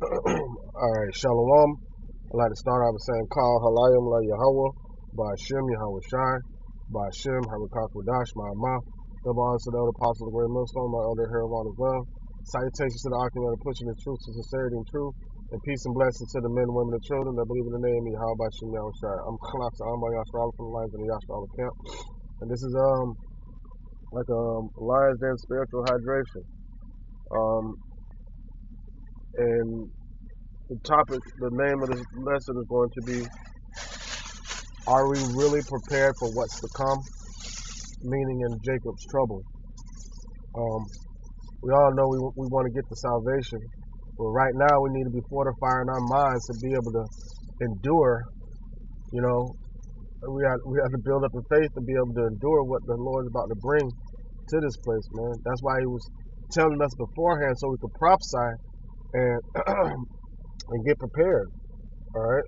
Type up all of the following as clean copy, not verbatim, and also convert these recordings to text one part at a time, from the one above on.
All right, Shalom. I'd like to start off by saying, Call Halayim La Yahweh, by Hashem Yahweh Shai, by Hashem Harakak Wadash, Ma'amah. Double honors to the elder apostle of the great millstone, my elder Herod as well. Salutations to the ocular pushing the truth to sincerity and truth. And peace and blessings to the men, women, and children that believe in the name of Yahweh by Hashem Yahweh Shai. I'm Khalaf Sa'am by Yashar from the lines of the Yashar camp. And this is like Lions Den spiritual hydration. And the topic, the name of this lesson is going to be, are we really prepared for what's to come? Meaning in Jacob's trouble. We all know we want to get to salvation, but right now we need to be fortifying our minds to be able to endure. You know, we have to build up the faith to be able to endure what the Lord is about to bring to this place, man. That's why He was telling us beforehand so we could prophesy and and get prepared. All right.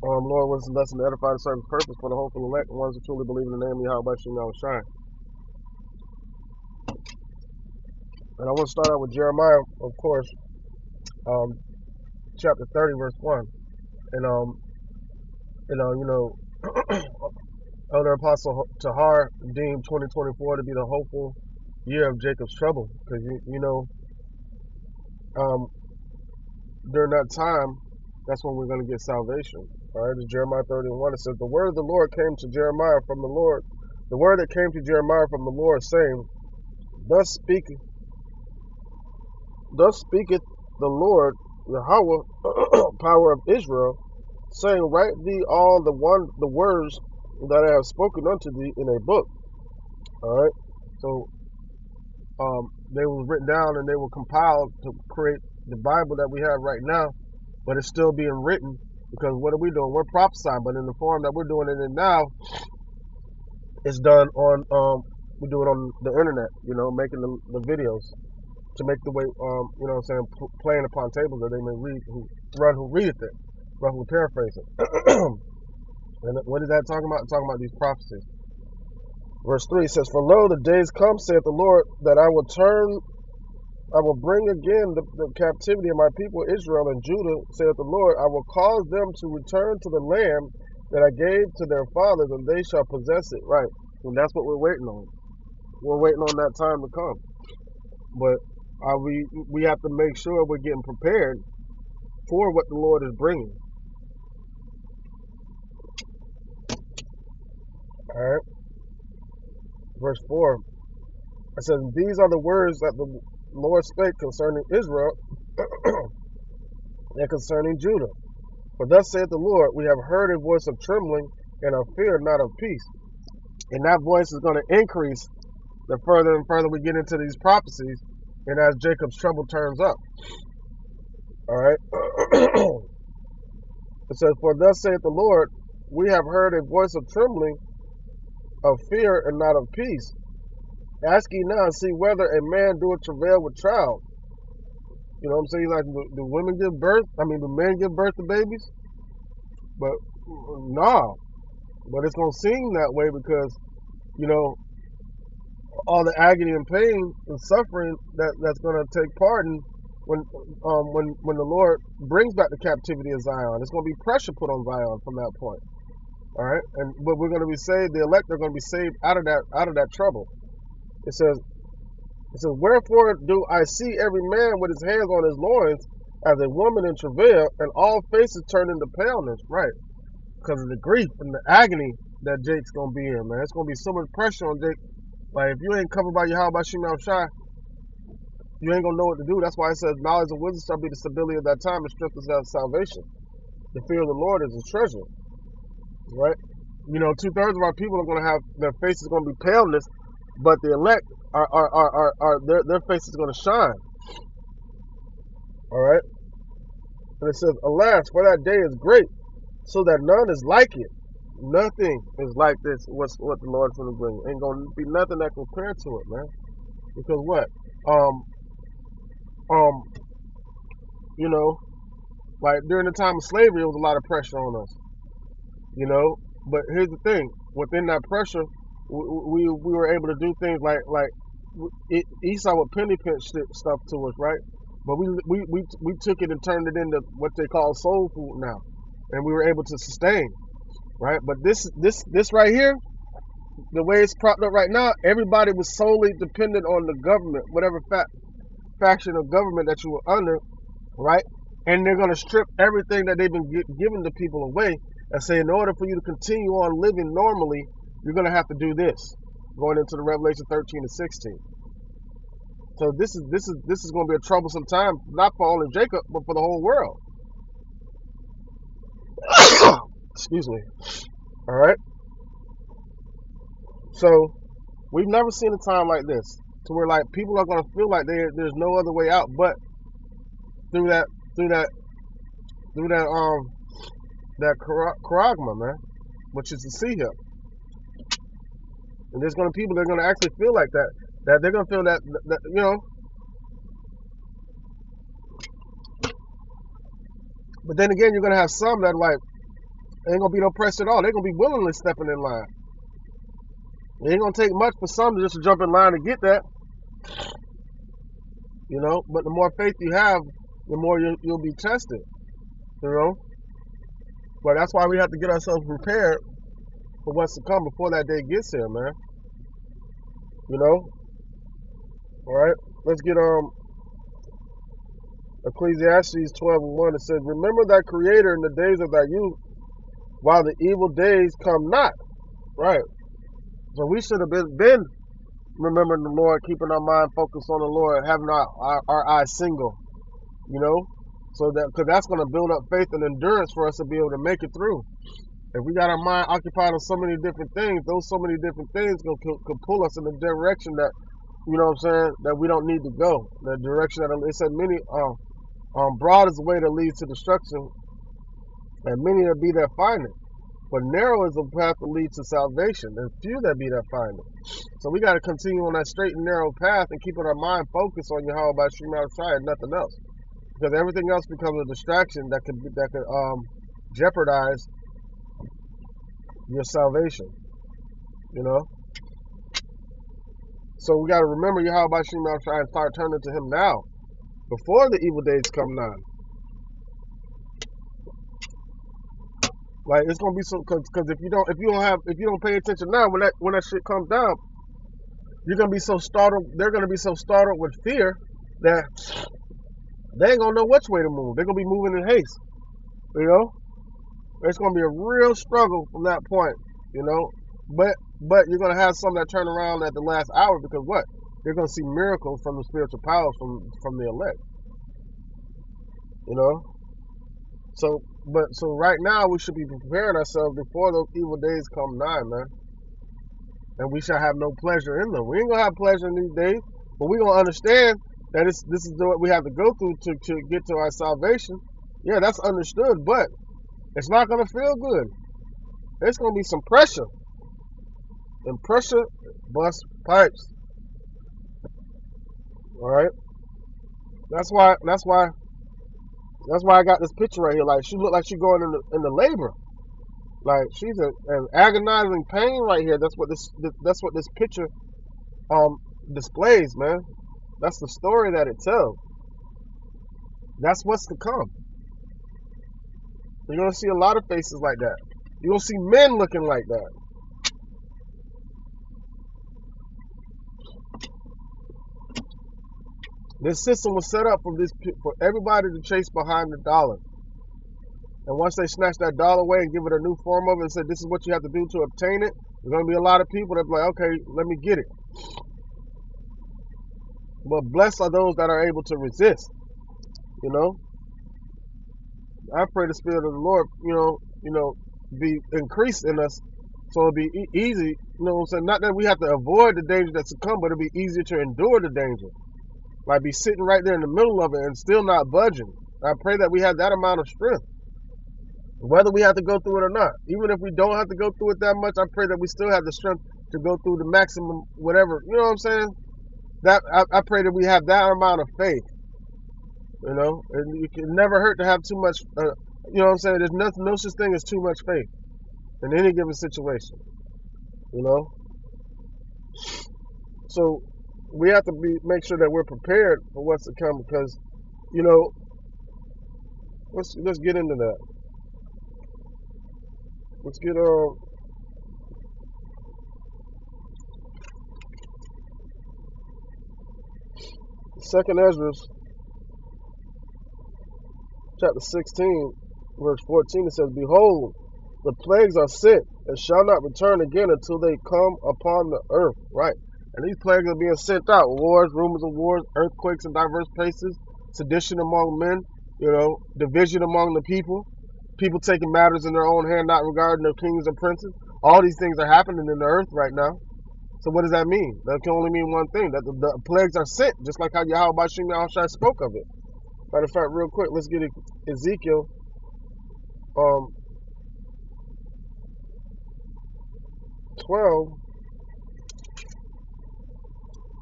Lord, wants the lesson to edify the certain purpose for the hopeful elect, the ones who truly believe in the name of Yahweh Shem Yahweh Shai. And I want to start out with Jeremiah, of course, chapter 30, verse 1. And Elder Apostle Tahar deemed 2024 to be the hopeful year of Jacob's trouble, because during that time, that's when we're going to get salvation. All right, it's Jeremiah 31. It says, the word of the Lord came to Jeremiah from the Lord. The word that came to Jeremiah from the Lord, saying, Thus speaketh the Lord, Yahweh, power of Israel, saying, Write thee all the words that I have spoken unto thee in a book. All right. So they were written down and they were compiled to create the Bible that we have right now, but it's still being written. Because what are we doing? We're prophesying, but in the form that we're doing it in now, it's done on we do it on the internet, making the videos to make the way playing upon tables that they may read who readeth it, roughly paraphrasing. And what is that talking about? Talking about these prophecies. Verse 3 says, For lo, the days come, saith the Lord, that I will bring again the captivity of my people Israel and Judah, saith the Lord. I will cause them to return to the land that I gave to their fathers, and they shall possess it. Right. And that's what we're waiting on. We're waiting on that time to come. But we have to make sure we're getting prepared for what the Lord is bringing. All right. Verse 4. It says, These are the words that the Lord spake concerning Israel and concerning Judah. For thus saith the Lord, we have heard a voice of trembling and of fear, not of peace. And that voice is going to increase the further and further we get into these prophecies, and as Jacob's trouble turns up. All right. It says, For thus saith the Lord, we have heard a voice of trembling, of fear, and not of peace. Ask ye now and see whether a man doeth travail with child. You know what I'm saying? Like, do women give birth? I mean, do men give birth to babies? But no. But it's gonna seem that way because, all the agony and pain and suffering that's gonna take part in when the Lord brings back the captivity of Zion. It's gonna be pressure put on Zion from that point. All right, but we're gonna be saved. The elect are gonna be saved out of that trouble. It says, Wherefore do I see every man with his hands on his loins as a woman in travail, and all faces turned into paleness, right? Because of the grief and the agony that Jake's going to be in, man. It's going to be so much pressure on Jake. Like, if you ain't covered by Yahweh by Shem Shai, you ain't going to know what to do. That's why it says, knowledge and wisdom shall be the stability of that time and strength of that salvation. The fear of the Lord is a treasure, right? 2/3 of our people are going to have, their faces going to be paleness, but the elect their face is going to shine. All right. And it says, Alas, for that day is great, so that none is like it. Nothing is like this. What the Lord's going to bring. Ain't going to be nothing that compared to it, man. Because what? Like during the time of slavery, there was a lot of pressure on us. But here's the thing: within that pressure, we were able to do things like Esau would penny pinch stuff to us, right? But we took it and turned it into what they call soul food now, and we were able to sustain, right? But this right here, the way it's propped up right now, everybody was solely dependent on the government, whatever faction of government that you were under, right? And they're gonna strip everything that they've been giving to people away, and say in order for you to continue on living normally, you're gonna have to do this. Going into the Revelation 13 and 16. So this is going to be a troublesome time, not for only Jacob, but for the whole world. Excuse me. All right. So we've never seen a time like this, to where like people are going to feel like there's no other way out but through that charagma, man, which is the sea hill. And there's going to people that are going to actually feel like that they're going to feel that you know. But then again, you're going to have some that like ain't going to be no pressure at all. They're going to be willingly stepping in line. It ain't going to take much for some just to jump in line to get that. You know, but the more faith you have, the more you'll be tested. You know. But that's why we have to get ourselves prepared for what's to come before that day gets here, man. You know. All right. Let's get Ecclesiastes 12:1. It says, "Remember thy Creator in the days of thy youth, while the evil days come not." Right. So we should have been remembering the Lord, keeping our mind focused on the Lord, having our eyes single. You know, so that because that's going to build up faith and endurance for us to be able to make it through. If we got our mind occupied on so many different things, those so many different things could pull us in a direction that, you know what I'm saying, that we don't need to go. The direction that it said many broad is the way that leads to destruction, and many that be that find it. But narrow is the path that leads to salvation, and few that be that find it. So we got to continue on that straight and narrow path and keeping our mind focused on Yahweh by Shem Shai and nothing else, because everything else becomes a distraction that could jeopardize your salvation. You know. So we got to remember Yahweh by Shem Shai and start turning to Him now, before the evil days come nigh. Like it's gonna be so, because if you don't pay attention now, when that shit comes down, you're gonna be so startled. They're gonna be so startled with fear that they ain't gonna know which way to move. They're gonna be moving in haste. You know, it's gonna be a real struggle from that point. You know, but you're gonna have some that turn around at the last hour, because what? You're gonna see miracles from the spiritual powers from the elect. You know, so right now we should be preparing ourselves before those evil days come nigh, man. And we shall have no pleasure in them. We ain't gonna have pleasure in these days, but we gonna understand that this is what we have to go through to get to our salvation. Yeah, that's understood, but it's not gonna feel good. There's gonna be some pressure, and pressure busts pipes. All right. That's why I got this picture right here. Like she looked like she going into labor. Like she's an agonizing pain right here. That's what this picture displays, man. That's the story that it tells. That's what's to come. You're gonna see a lot of faces like that. You're gonna see men looking like that. This system was set up for everybody to chase behind the dollar. And once they snatch that dollar away and give it a new form of it and say, this is what you have to do to obtain it, there's going to be a lot of people that be like, okay, let me get it. But blessed are those that are able to resist. You know, I pray the Spirit of the Lord, you know, be increased in us, so it'll be easy. You know what I'm saying? Not that we have to avoid the danger that's to come, but it'll be easier to endure the danger. Like be sitting right there in the middle of it and still not budging. I pray that we have that amount of strength, whether we have to go through it or not. Even if we don't have to go through it that much, I pray that we still have the strength to go through the maximum, whatever. You know what I'm saying? That I pray that we have that amount of faith. You know, and it can never hurt to have too much. You know what I'm saying? There's no such thing as too much faith in any given situation. You know, so we have to make sure that we're prepared for what's to come, because You know, let's get into that. Let's get Second Ezra chapter 16, verse 14. It says, "Behold, the plagues are sent and shall not return again until they come upon the earth." Right, and these plagues are being sent out: wars, rumors of wars, earthquakes in diverse places, sedition among men. You know, division among the people. People taking matters in their own hand, not regarding their kings and princes. All these things are happening in the earth right now. So what does that mean? That can only mean one thing, that the plagues are sent, just like how Yahweh Bashim Yahushua spoke of it. Matter of fact, real quick, let's get Ezekiel 12.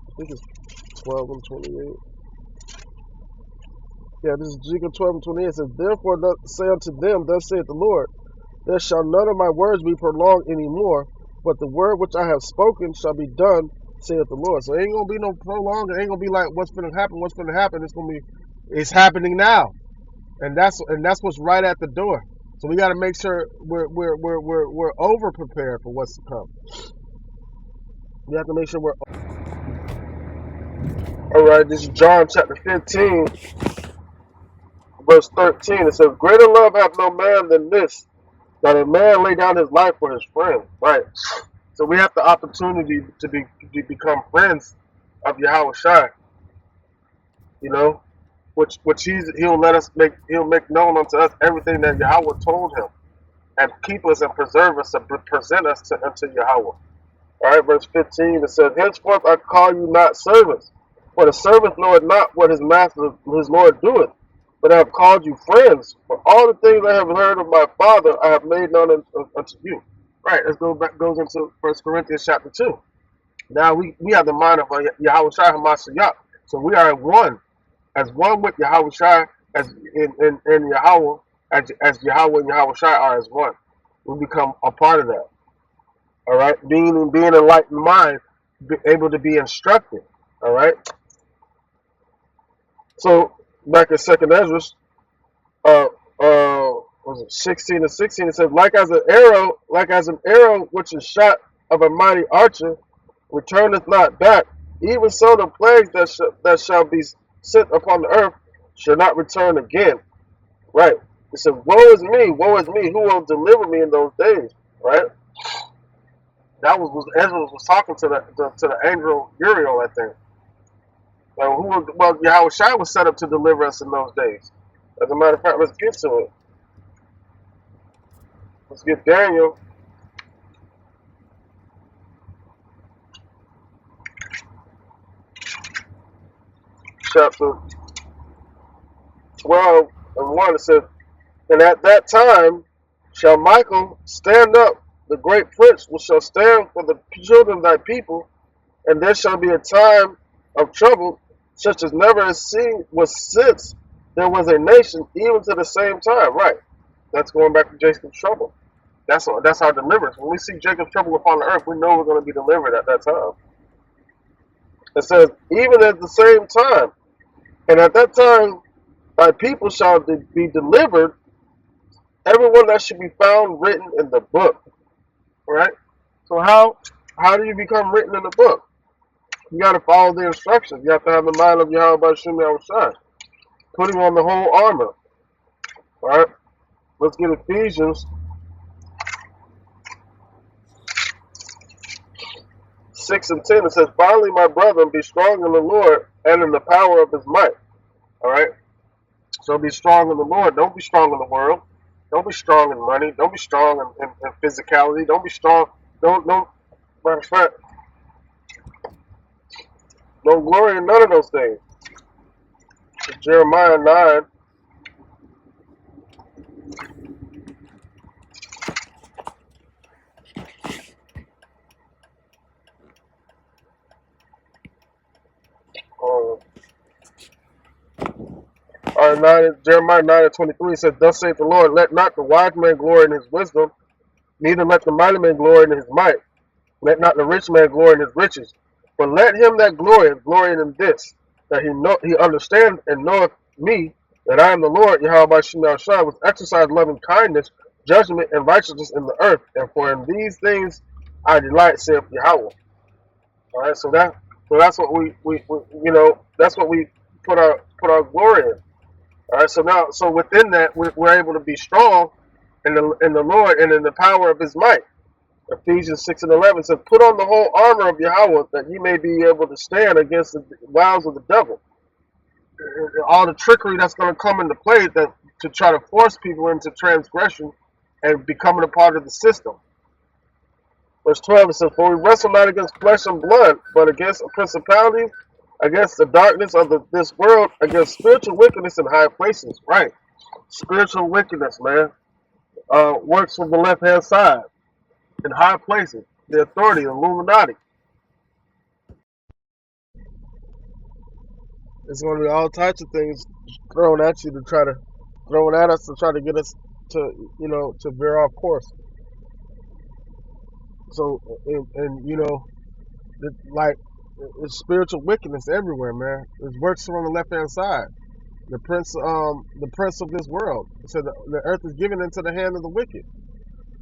I think it's 12 and 28. Yeah, this is Ezekiel 12 and 28. It says, "Therefore say unto them, thus saith the Lord, there shall none of my words be prolonged any more, but the word which I have spoken shall be done, saith the Lord." So it ain't gonna be no prolonged. It ain't gonna be like what's gonna happen. It's happening now, and that's what's right at the door. So we got to make sure we're over prepared for what's to come. We have to make sure we're. All right, this is John chapter 15, verse 13. It says, "Greater love hath no man than this, that a man lay down his life for his friend." Right. So we have the opportunity to become friends of Yahweh Shai. You know, which he'll make known unto us everything that Yahweh told him, and keep us and preserve us and present us unto Yahweh. All right, verse 15, it says, "Henceforth I call you not servants, for the servant knoweth not what his master, his Lord doeth, but I have called you friends. For all the things I have heard of my Father, I have made known unto you." Right, let's go back, goes into 1 Corinthians chapter 2. Now we have the mind of Yahweh Shai HaMashiach. So we are one, as one with Yahweh Shai, as in Yahweh, as Yahweh and Yahweh Shai are as one. We become a part of that. All right, being enlightened mind, able to be instructed. All right. So back in Second Ezra, was it 16 and 16? It says, like as an arrow which is shot of a mighty archer, returneth not back, even so the plagues that shall be sent upon the earth shall not return again. Right. It said, woe is me, who will deliver me in those days? Right. That was Ezra was talking to the angel Uriel, I think. Yahweh Shai was set up to deliver us in those days. As a matter of fact, let's get to it. Let's get Daniel chapter 12 and 1. It says, "And at that time shall Michael stand up, the great prince, which shall stand for the children of thy people, and there shall be a time of trouble, such as never was since there was a nation, even to the same time." Right. That's going back to Jacob's trouble. That's our deliverance. When we see Jacob's trouble upon the earth, we know we're going to be delivered at that time. It says, even at the same time, and at that time thy people shall be delivered, everyone that should be found written in the book. Right? So how do you become written in the book? You got to follow the instructions. You have to have the mind of Yahweh Bashim Yahushua, putting on the whole armor. All right? Let's get Ephesians 6 and 10. It says, "Finally, my brethren, be strong in the Lord and in the power of his might." All right? So be strong in the Lord. Don't be strong in the world. Don't be strong in money. Don't be strong in physicality. Don't be strong. Matter of fact, don't glory in none of those things. It's Jeremiah 9. Jeremiah 9 and 23 says, "Thus saith the Lord, let not the wise man glory in his wisdom, neither let the mighty man glory in his might. Let not the rich man glory in his riches. But let him that glorieth glory in this, that he understand and knoweth me, that I am the Lord, Yahweh Shem Shai, which exercise loving kindness, judgment, and righteousness in the earth. And for in these things I delight, saith Yahweh. All right, so that's what we that's what we put our glory in. All right, so within that we're able to be strong in the Lord and in the power of His might. Ephesians 6:11 says, "Put on the whole armor of Yahweh, that ye may be able to stand against the wiles of the devil." All the trickery that's going to come into play that to try to force people into transgression and becoming a part of the system. Verse 12 it says, "For we wrestle not against flesh and blood, but against principalities, against the darkness of this world, against spiritual wickedness in high places." Right, spiritual wickedness, man, works from the left hand side in high places. The authority, the Illuminati. It's going to be all types of things thrown at you to try to thrown at us to try to get us to to veer off course. So and like it's spiritual wickedness everywhere, man. It works from the left hand side. The prince of this world. So the earth is given into the hand of the wicked.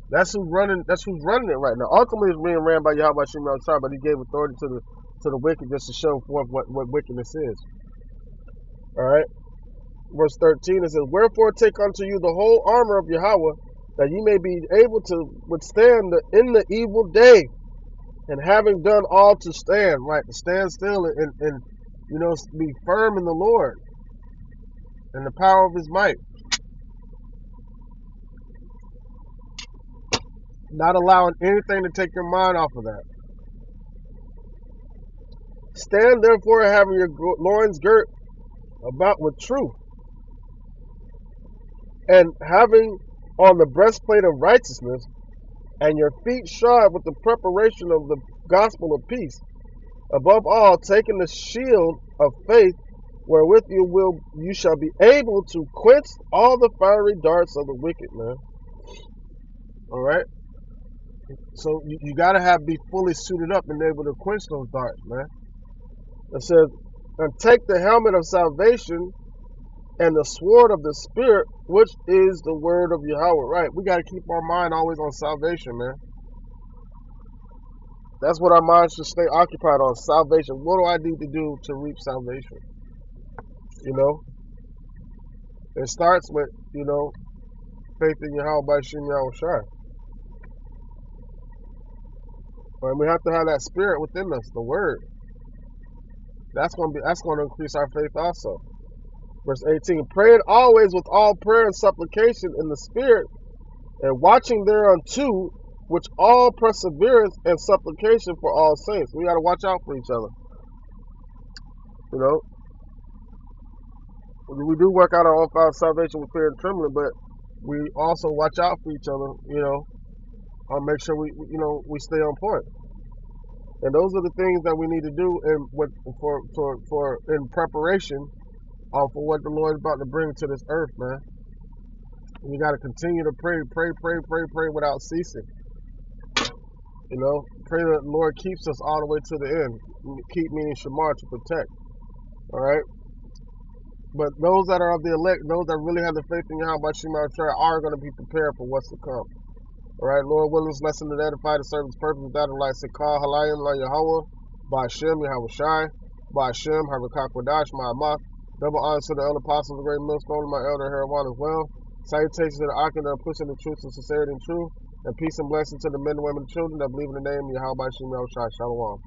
That's who's running. That's who's running it right now. Ultimately, it's being ran by Yahweh Shem Shai, but He gave authority to the wicked just to show forth what wickedness is. All right. Verse 13 it says, "Wherefore take unto you the whole armor of Yahweh, that ye may be able to withstand in the evil day, and having done all to stand." Right, to stand still and be firm in the Lord and the power of His might. Not allowing anything to take your mind off of that. "Stand therefore, having your loins girt about with truth, and having on the breastplate of righteousness, and your feet shod with the preparation of the gospel of peace. Above all, taking the shield of faith, wherewith you shall be able to quench all the fiery darts of the wicked," man. All right. So you gotta be fully suited up and able to quench those darts, man. It says, "And take the helmet of salvation and the sword of the Spirit, which is the word of Yahweh." Right. We gotta keep our mind always on salvation, man. That's what our mind should stay occupied on, salvation. What do I need to do to reap salvation? It starts with, faith in Yahweh by Shem Yahushai. But we have to have that spirit within us, the word. That's going to increase our faith also. Verse 18, "Praying always with all prayer and supplication in the Spirit, and watching thereunto which all perseverance and supplication for all saints." We got to watch out for each other. We do work out our own salvation with fear and trembling, but we also watch out for each other. Make sure we stay on point. And those are the things that we need to do in preparation for what the Lord is about to bring to this earth, man. We got to continue to pray without ceasing. Pray that the Lord keeps us all the way to the end. Keep meaning shamar, to protect. All right. But those that are of the elect, those that really have the faith in Yahweh Shem Shai, are going to be prepared for what's to come. All right, Lord willing, this lesson to edify the servant's purpose without a light. Sekah Halayim La Yahweh, Ba'Shem Yahweh Shai, Ba'Shem Harakak Wadash Ma'amach. Double honor to the elder apostles, the great millstone, my elder Herawan as well. Salutations to the Akim that are pushing the truth and sincerity and truth. And peace and blessing to the men and women and children that believe in the name of Yahweh Shem Yahweh Shai. Shalom.